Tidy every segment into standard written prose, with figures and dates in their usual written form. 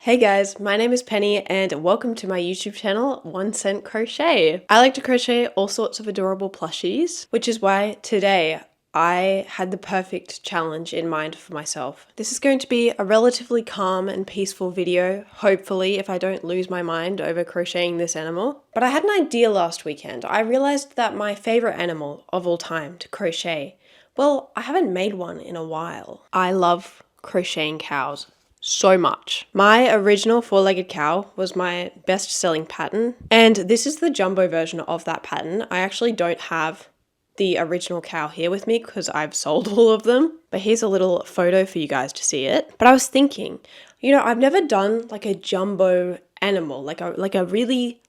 Hey guys, my name is Penny and welcome to my YouTube channel, 1 Cent Crochet. I like to crochet all sorts of adorable plushies, which is why today I had the perfect challenge in mind for myself. This is going to be a relatively calm and peaceful video, hopefully, if I don't lose my mind over crocheting this animal. But I had an idea last weekend. I realized that my favorite animal of all time to crochet, well, I haven't made one in a while. I love crocheting cows so much. My original four-legged cow was my best-selling pattern, and this is the jumbo version of that pattern. I actually don't have the original cow here with me because I've sold all of them, but here's a little photo for you guys to see it. But I was thinking, you know, I've never done like a jumbo animal, like a really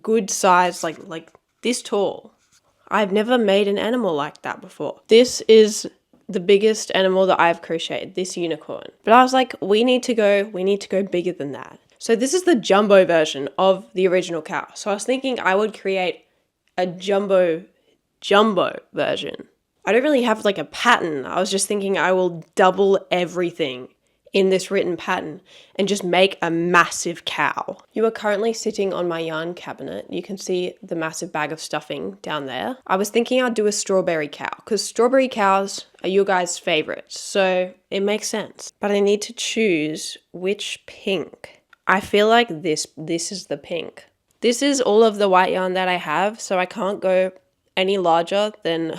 good size, like this tall. I've never made an animal like that before. This is the biggest animal that I've crocheted, this unicorn. But I was like, we need to go bigger than that. So this is the jumbo version of the original cow. So I was thinking I would create a jumbo version. I don't really have like a pattern. I was just thinking I will double everything in this written pattern and just make a massive cow. You are currently sitting on my yarn cabinet. You can see the massive bag of stuffing down there. I was thinking I'd do a strawberry cow because strawberry cows are your guys' favorites, so it makes sense. But I need to choose which pink. I feel like this is the pink. This is all of the white yarn that I have, so I can't go any larger than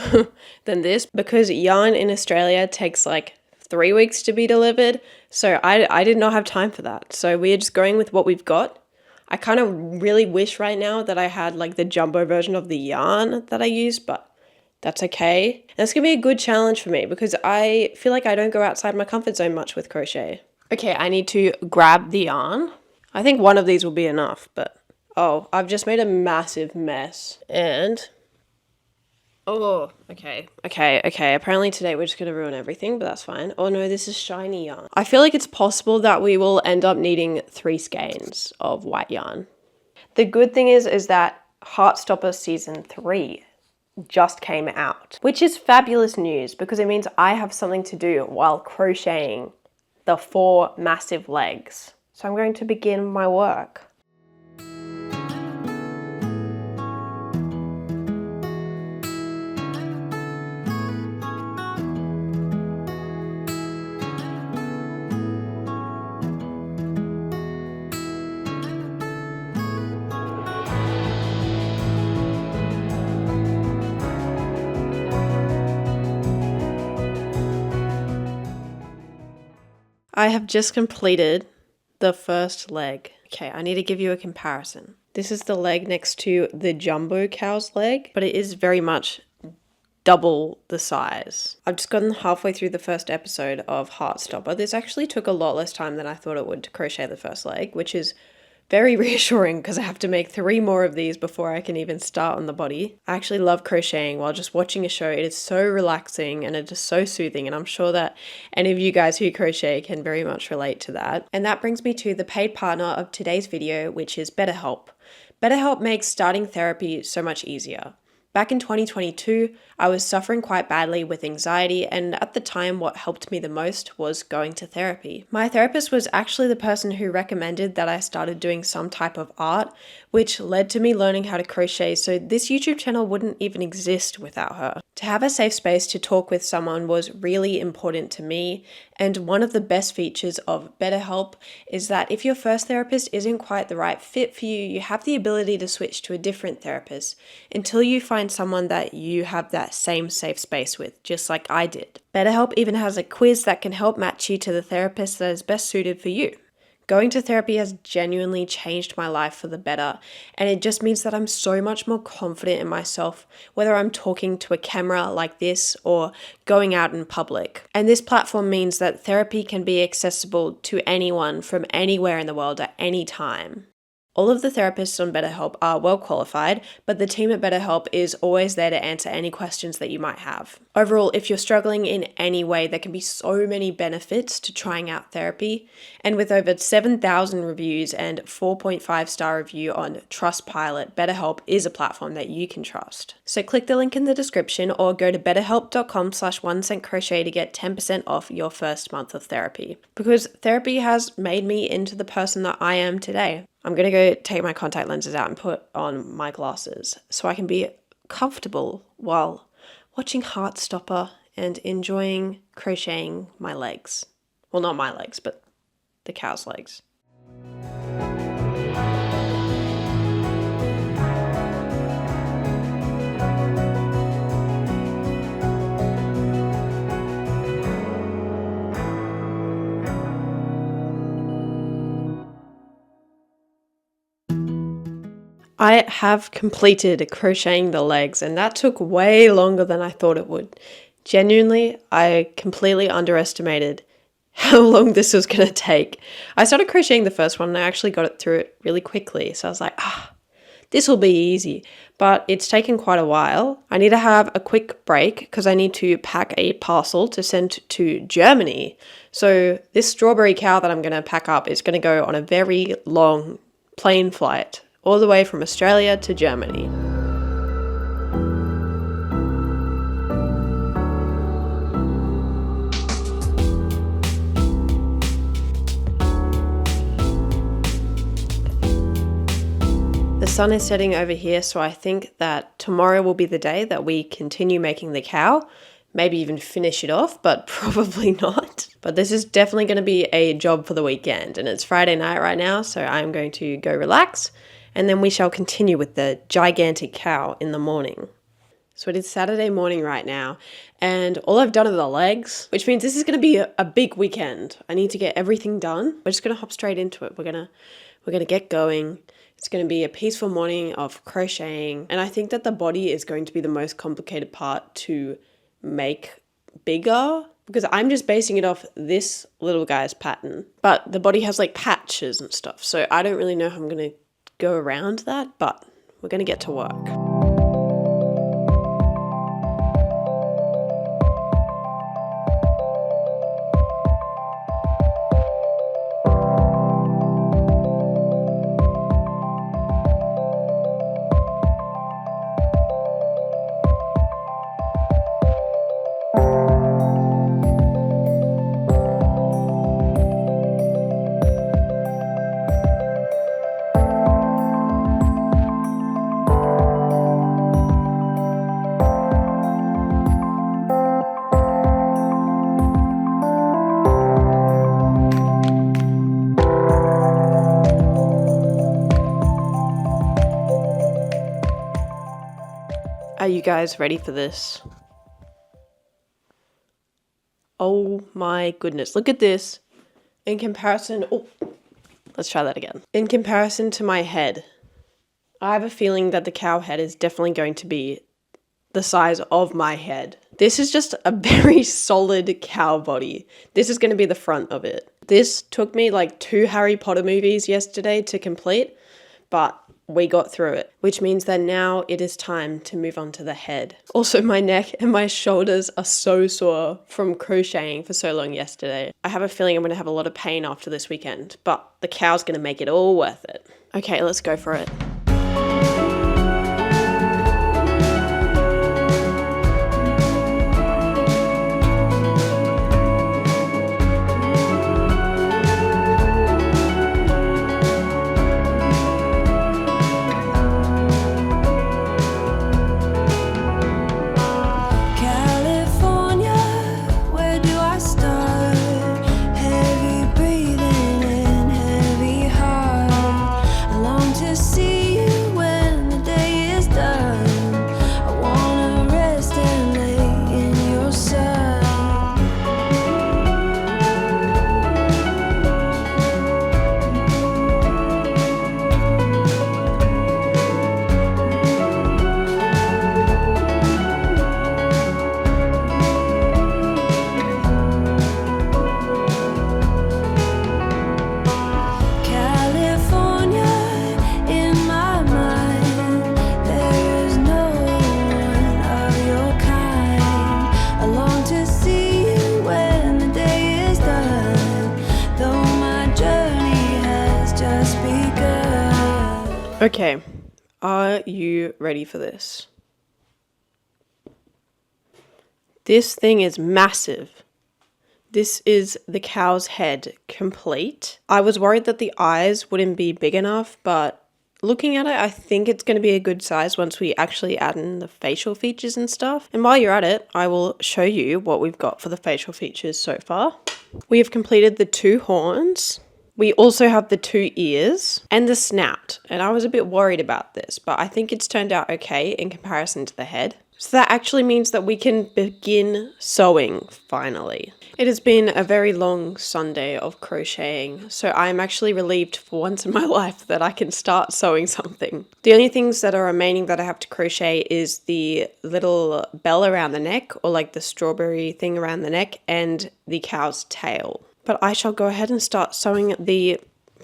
than this because yarn in Australia takes like 3 weeks to be delivered, so I did not have time for that. So we're just going with what we've got. I kind of really wish right now that I had like the jumbo version of the yarn that I use, but that's okay. And it's gonna be a good challenge for me because I feel like I don't go outside my comfort zone much with crochet. Okay, I need to grab the yarn. I think one of these will be enough, but oh, I've just made a massive mess. And oh, okay. Apparently today we're just going to ruin everything, but that's fine. Oh no, this is shiny yarn. I feel like it's possible that we will end up needing 3 skeins of white yarn. The good thing is that Heartstopper Season 3 just came out, which is fabulous news because it means I have something to do while crocheting the 4 massive legs. So I'm going to begin my work. I have just completed the first leg. Okay, I need to give you a comparison. This is the leg next to the jumbo cow's leg, but it is very much double the size. I've just gotten halfway through the first episode of Heartstopper. This actually took a lot less time than I thought it would to crochet the first leg, which is very reassuring because I have to make 3 more of these before I can even start on the body. I actually love crocheting while just watching a show. It is so relaxing and it is so soothing, and I'm sure that any of you guys who crochet can very much relate to that. And that brings me to the paid partner of today's video, which is BetterHelp. BetterHelp makes starting therapy so much easier. Back in 2022, I was suffering quite badly with anxiety, and at the time what helped me the most was going to therapy. My therapist was actually the person who recommended that I started doing some type of art, which led to me learning how to crochet, so this YouTube channel wouldn't even exist without her. To have a safe space to talk with someone was really important to me, and one of the best features of BetterHelp is that if your first therapist isn't quite the right fit for you, you have the ability to switch to a different therapist until you find someone that you have that same safe space with, just like I did. BetterHelp even has a quiz that can help match you to the therapist that is best suited for you. Going to therapy has genuinely changed my life for the better, and it just means that I'm so much more confident in myself, whether I'm talking to a camera like this or going out in public. And this platform means that therapy can be accessible to anyone from anywhere in the world at any time. All of the therapists on BetterHelp are well qualified, but the team at BetterHelp is always there to answer any questions that you might have. Overall, if you're struggling in any way, there can be so many benefits to trying out therapy. And with over 7,000 reviews and 4.5-star review on Trustpilot, BetterHelp is a platform that you can trust. So click the link in the description or go to betterhelp.com/1centcrochet to get 10% off your first month of therapy. Because therapy has made me into the person that I am today. I'm going to go take my contact lenses out and put on my glasses so I can be comfortable while watching Heartstopper and enjoying crocheting my legs. Well, not my legs, but the cow's legs. I have completed crocheting the legs, and that took way longer than I thought it would. Genuinely, I completely underestimated how long this was going to take. I started crocheting the first one and I actually got it through it really quickly. So I was like, this will be easy, but it's taken quite a while. I need to have a quick break because I need to pack a parcel to send to Germany. So this strawberry cow that I'm going to pack up is going to go on a very long plane flight all the way from Australia to Germany. The sun is setting over here, so I think that tomorrow will be the day that we continue making the cow. Maybe even finish it off, but probably not. But this is definitely going to be a job for the weekend, and it's Friday night right now, so I'm going to go relax. And then we shall continue with the gigantic cow in the morning. So it is Saturday morning right now, and all I've done are the legs, which means this is going to be a big weekend. I need to get everything done. We're just going to hop straight into it. We're gonna get going. It's going to be a peaceful morning of crocheting, and I think that the body is going to be the most complicated part to make bigger, because I'm just basing it off this little guy's pattern. But the body has like patches and stuff, so I don't really know how I'm going to go around that, but we're going to get to work. Are you guys ready for this? Oh my goodness, look at this. In comparison, let's try that again. In comparison to my head, I have a feeling that the cow head is definitely going to be the size of my head. This is just a very solid cow body. This is going to be the front of it. This took me like 2 Harry Potter movies yesterday to complete, but we got through it, which means that now it is time to move on to the head. Also, my neck and my shoulders are so sore from crocheting for so long yesterday. I have a feeling I'm going to have a lot of pain after this weekend, but the cow's going to make it all worth it. Okay, let's go for it. See Okay, are you ready for this? This thing is massive. This is the cow's head complete. I was worried that the eyes wouldn't be big enough, but looking at it, I think it's going to be a good size once we actually add in the facial features and stuff. And while you're at it, I will show you what we've got for the facial features so far. We have completed the 2 horns. We also have the 2 ears and the snout. And I was a bit worried about this, but I think it's turned out okay in comparison to the head. So that actually means that we can begin sewing finally. It has been a very long Sunday of crocheting, so I'm actually relieved for once in my life that I can start sewing something. The only things that are remaining that I have to crochet is the little bell around the neck, or like the strawberry thing around the neck, and the cow's tail. But I shall go ahead and start sewing the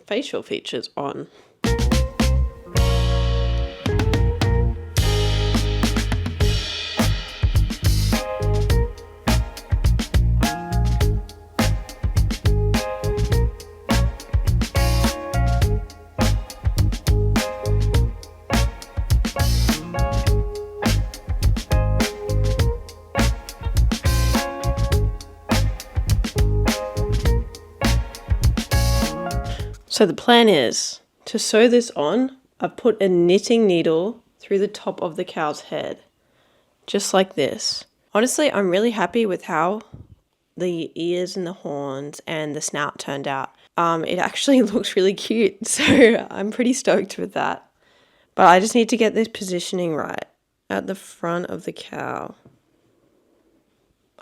facial features on. So the plan is to sew this on. I've put a knitting needle through the top of the cow's head, just like this. Honestly, I'm really happy with how the ears and the horns and the snout turned out. It actually looks really cute, so I'm pretty stoked with that. But I just need to get this positioning right at the front of the cow.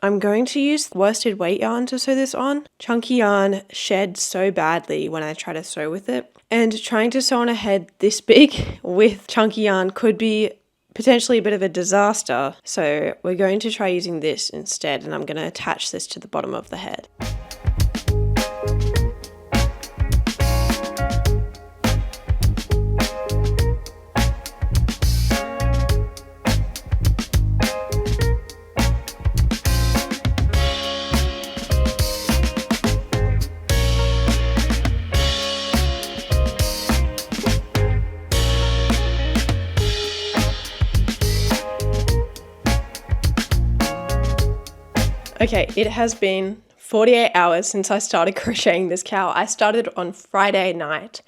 I'm going to use worsted weight yarn to sew this on. Chunky yarn sheds so badly when I try to sew with it. And trying to sew on a head this big with chunky yarn could be potentially a bit of a disaster. So we're going to try using this instead, and I'm going to attach this to the bottom of the head. Okay, it has been 48 hours since I started crocheting this cow. I started on Friday night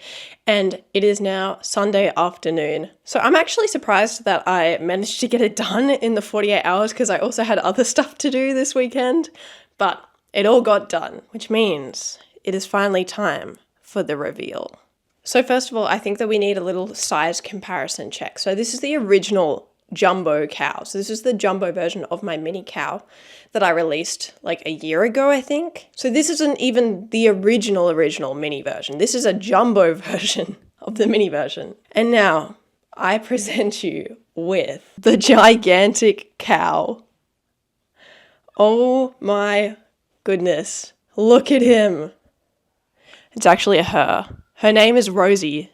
and it is now Sunday afternoon. So I'm actually surprised that I managed to get it done in the 48 hours because I also had other stuff to do this weekend, but it all got done, which means it is finally time for the reveal. So first of all, I think that we need a little size comparison check. So this is the original jumbo cow. So this is the jumbo version of my mini cow that I released like a year ago, I think. So this isn't even the original mini version. This is a jumbo version of the mini version. And now I present you with the gigantic cow. Oh my goodness. Look at him. It's actually a her. Her name is Rosie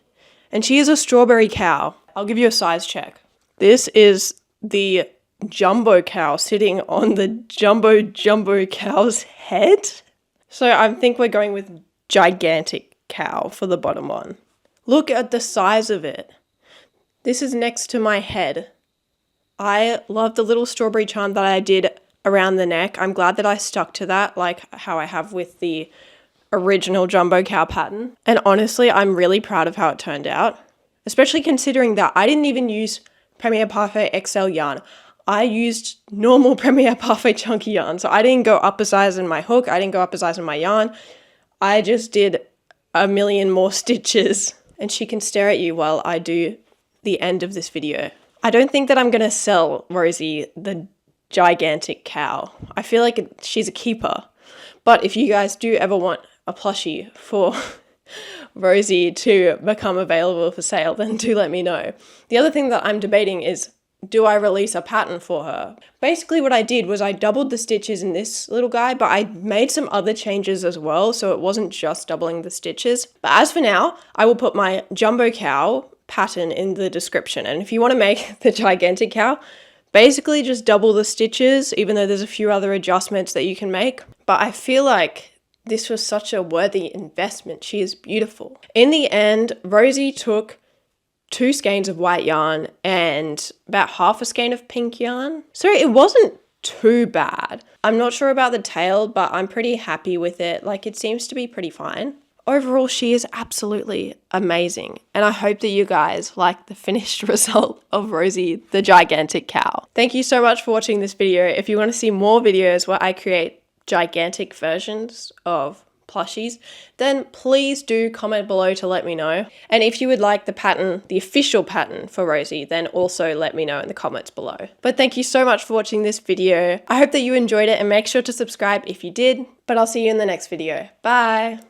and she is a strawberry cow. I'll give you a size check. This is the jumbo cow sitting on the jumbo cow's head. So I think we're going with gigantic cow for the bottom one. Look at the size of it. This is next to my head. I love the little strawberry charm that I did around the neck. I'm glad that I stuck to that, like how I have with the original jumbo cow pattern. And honestly, I'm really proud of how it turned out, especially considering that I didn't even use Premier Parfait XL yarn. I used normal Premier Parfait chunky yarn. So I didn't go up a size in my hook. I didn't go up a size in my yarn. I just did a million more stitches. And she can stare at you while I do the end of this video. I don't think that I'm going to sell Rosie the gigantic cow. I feel like she's a keeper. But if you guys do ever want a plushie for Rosie to become available for sale, then do let me know. The other thing that I'm debating is, do I release a pattern for her? Basically what I did was I doubled the stitches in this little guy, but I made some other changes as well, so it wasn't just doubling the stitches. But as for now, I will put my jumbo cow pattern in the description. And if you want to make the gigantic cow, basically just double the stitches, even though there's a few other adjustments that you can make. But I feel like this was such a worthy investment. She is beautiful. In the end, Rosie took 2 skeins of white yarn and about half a skein of pink yarn. So it wasn't too bad. I'm not sure about the tail, but I'm pretty happy with it. Like, it seems to be pretty fine. Overall, she is absolutely amazing. And I hope that you guys like the finished result of Rosie, the gigantic cow. Thank you so much for watching this video. If you want to see more videos where I create gigantic versions of plushies, then please do comment below to let me know. And if you would like the pattern, the official pattern for Rosie, then also let me know in the comments below. But thank you so much for watching this video. I hope that you enjoyed it, and make sure to subscribe if you did, but I'll see you in the next video. Bye!